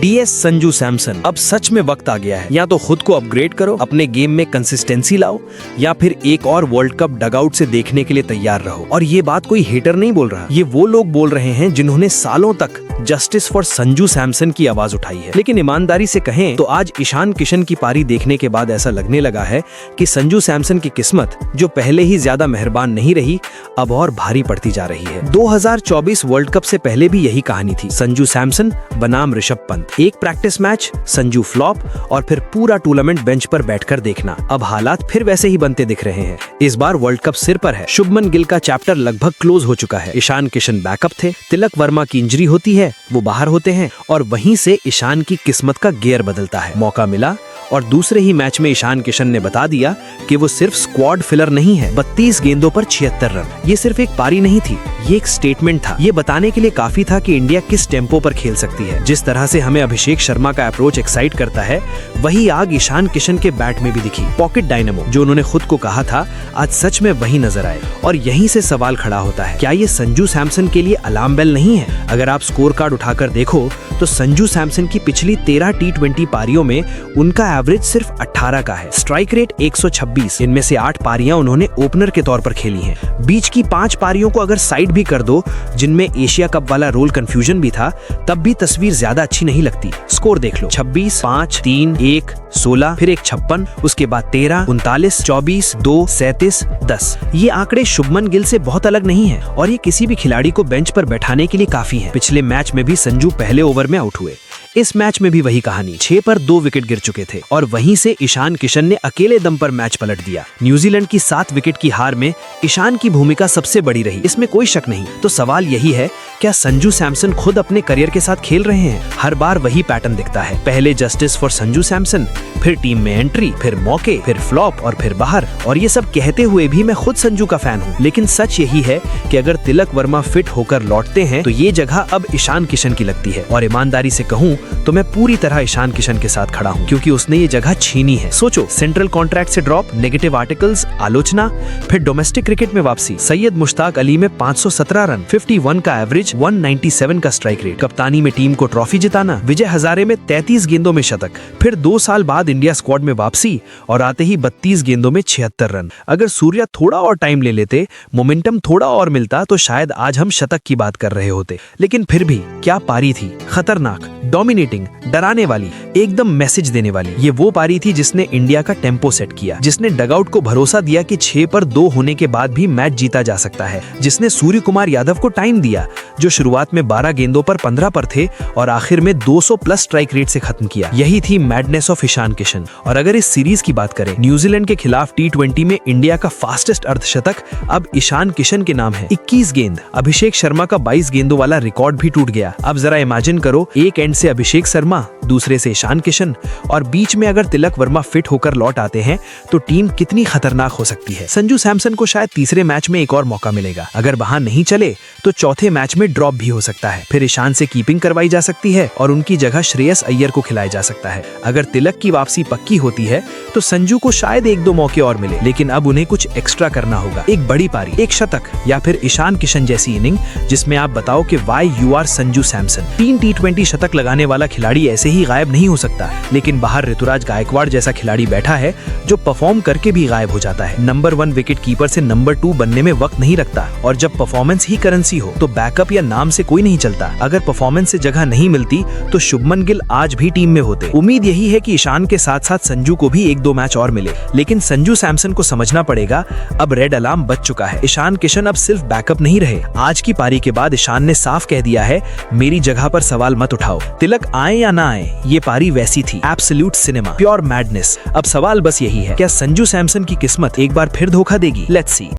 DS Sanju Samson, अब सच में वक्त आ गया है। या तो खुद को अपग्रेड करो, अपने गेम में कंसिस्टेंसी लाओ, या फिर एक और वर्ल्ड कप डगआउट से देखने के लिए तैयार रहो। और ये बात कोई हेटर नहीं बोल रहा, ये वो लोग बोल रहे हैं जिन्होंने सालों तक जस्टिस फॉर संजू सैमसन की आवाज उठाई है। लेकिन ईमानदारी से कहें तो आज ईशान किशन की पारी देखने के बाद ऐसा लगने लगा है कि संजू सैमसन की किस्मत, जो पहले ही ज्यादा मेहरबान नहीं रही, अब और भारी पड़ती जा रही है। 2024 वर्ल्ड कप से पहले भी यही कहानी थी। संजू सैमसन बनाम ऋषभ पंत, एक प्रैक्टिस मैच, संजू फ्लॉप, और फिर पूरा टूर्नामेंट बेंच पर बैठकर देखना। अब हालात फिर वैसे ही बनते दिख रहे हैं। इस बार वर्ल्ड कप सिर पर है। शुभमन गिल का चैप्टर लगभग क्लोज हो चुका है। ईशान किशन बैकअप थे, तिलक वर्मा की इंजरी होती है, वो बाहर होते हैं, और वहीं से ईशान की किस्मत का गियर बदलता है। मौका मिला और दूसरे ही मैच में ईशान किशन ने बता दिया कि वो सिर्फ स्क्वाड फिलर नहीं है। 32 गेंदों पर 76 रन, ये सिर्फ एक पारी नहीं थी, ये एक स्टेटमेंट था। ये बताने के लिए काफी था कि इंडिया किस टेम्पो पर खेल सकती है। जिस तरह से हमें अभिषेक शर्मा का अप्रोच एक्साइट करता है, वही आग ईशान किशन के बैट में भी दिखी। पॉकेट डायनेमो जो उन्होंने खुद को कहा था, आज सच में वही नजर आए। और यहीं से सवाल खड़ा होता है, क्या ये संजू सैमसन के लिए अलार्म बेल नहीं है? अगर आप स्कोर कार्ड उठाकर देखो तो संजू सैमसन की पिछली 13 T20 पारियों में उनका एवरेज सिर्फ 18 का है। स्ट्राइक रेट 126, इनमें से 8 पारियां उन्होंने ओपनर के तौर पर खेली हैं। बीच की 5 पारियों को अगर साइड भी कर दो, जिनमें एशिया कप वाला रोल कंफ्यूजन भी था, तब भी तस्वीर ज्यादा अच्छी नहीं लगती। स्कोर देख लो, 26, 5, 3, 1, 16, फिर एक 56, उसके बाद 13, 39, 24, 2, 37, 10। ये आंकड़े शुभमन गिल से बहुत अलग नहीं है, और ये किसी भी खिलाड़ी को बेंच पर बैठाने के लिए काफी है। पिछले मैच में भी संजू पहले ओवर में आउट हुए। इस मैच में भी वही कहानी, 6 पर 2 विकेट गिर चुके थे, और वहीं से ईशान किशन ने अकेले दम पर मैच पलट दिया। न्यूजीलैंड की 7 विकेट की हार में ईशान की भूमिका सबसे बड़ी रही, इसमें कोई शक नहीं। तो सवाल यही है, क्या संजू सैमसन खुद अपने करियर के साथ खेल रहे हैं? हर बार वही पैटर्न दिखता है, पहले जस्टिस फॉर संजू सैमसन, फिर टीम में एंट्री, फिर मौके, फिर फ्लॉप, और फिर बाहर। और ये सब कहते हुए भी मैं खुद संजू का फैन हूँ। लेकिन सच यही है कि अगर तिलक वर्मा फिट होकर लौटते हैं तो ये जगह अब ईशान किशन की लगती है। और ईमानदारी से कहूँ तो मैं पूरी तरह ईशान किशन के साथ खड़ा हूँ, क्योंकि उसने ये जगह छीनी है। सोचो, सेंट्रल कॉन्ट्रैक्ट से ड्रॉप, नेगेटिव आर्टिकल्स, आलोचना, फिर डोमेस्टिक क्रिकेट में वापसी, सैयद मुश्ताक अली में 517 रन, 51 का एवरेज, 197 का स्ट्राइक रेट, कप्तानी में टीम को ट्रॉफी जिताना, विजय हजारे में 33 गेंदों में शतक, फिर 2 साल बाद इंडिया स्क्वाड में वापसी, और आते ही 32 गेंदों में 76 रन। अगर सूर्या थोड़ा और टाइम ले लेते, मोमेंटम थोड़ा और मिलता, तो शायद आज हम शतक की बात कर रहे होते। लेकिन फिर भी क्या पारी थी, खतरनाक, डोमिनेटिंग, डराने वाली, एकदम मैसेज देने वाली। ये वो पारी थी जिसने इंडिया का टेम्पो सेट किया, जिसने डगआउट को भरोसा दिया कि 6 पर 2 होने के बाद भी मैच जीता जा सकता है, जिसने सूर्य कुमार यादव को टाइम दिया, जो शुरुआत में 12 गेंदों पर 15 पर थे और आखिर में 200 प्लस स्ट्राइक रेट से खत्म किया। यही थी मैडनेस ऑफ ईशान किशन। और अगर इस सीरीज की बात करें, न्यूजीलैंड के खिलाफ T20 में इंडिया का फास्टेस्ट अर्धशतक अब ईशान किशन के नाम है। 21 गेंद, अभिषेक शर्मा का 22 गेंदों वाला रिकॉर्ड भी टूट गया। अब जरा इमेजिन करो, एक एंड से अभिषेक शर्मा, दूसरे से ईशान किशन, और बीच में अगर तिलक वर्मा फिट होकर लौट आते हैं तो टीम कितनी खतरनाक हो सकती है। संजू सैमसन को शायद तीसरे मैच में एक और मौका मिलेगा। अगर वहां नहीं चले तो चौथे मैच में ड्रॉप भी हो सकता है। फिर ईशान से कीपिंग करवाई जा सकती है और उनकी जगह श्रेयस अय्यर को खिलाया जा सकता है। अगर तिलक की वापसी पक्की होती है तो संजू को शायद 1-2 मौके और मिले, लेकिन अब उन्हें कुछ एक्स्ट्रा करना होगा। एक बड़ी पारी, एक शतक, या फिर ईशान किशन जैसी इनिंग जिसमें आप बताओ कि why you are Sanju Samson. 3 T20 शतक लगाने वाला खिलाड़ी ऐसे ही गायब नहीं हो सकता, लेकिन बाहर ऋतुराज गायकवाड़ जैसा खिलाड़ी बैठा है जो परफॉर्म करके भी गायब हो जाता है। नंबर 1 विकेट कीपर से नंबर 2 बनने में वक्त नहीं लगता, और जब परफॉर्मेंस ही करेंसी हो तो बैकअप या नाम से कोई नहीं चलता। अगर परफॉर्मेंस से जगह नहीं मिलती तो शुभमन गिल आज भी टीम में होते। उम्मीद यही है कि ईशान के साथ साथ संजू को भी 1-2 मैच और मिले, लेकिन संजू सैमसन को समझना पड़ेगा, अब रेड अलार्म बज चुका है। ईशान किशन अब सिर्फ बैकअप नहीं रहे। आज की पारी के बाद ईशान ने साफ कह दिया है, मेरी जगह पर सवाल मत उठाओ। तिलक आए या ना आए, ये पारी वैसी थी, एब्सोल्यूट सिनेमा, प्योर मैडनेस। अब सवाल बस यही है, क्या संजू सैमसन की किस्मत एक बार फिर धोखा देगी? Let's see.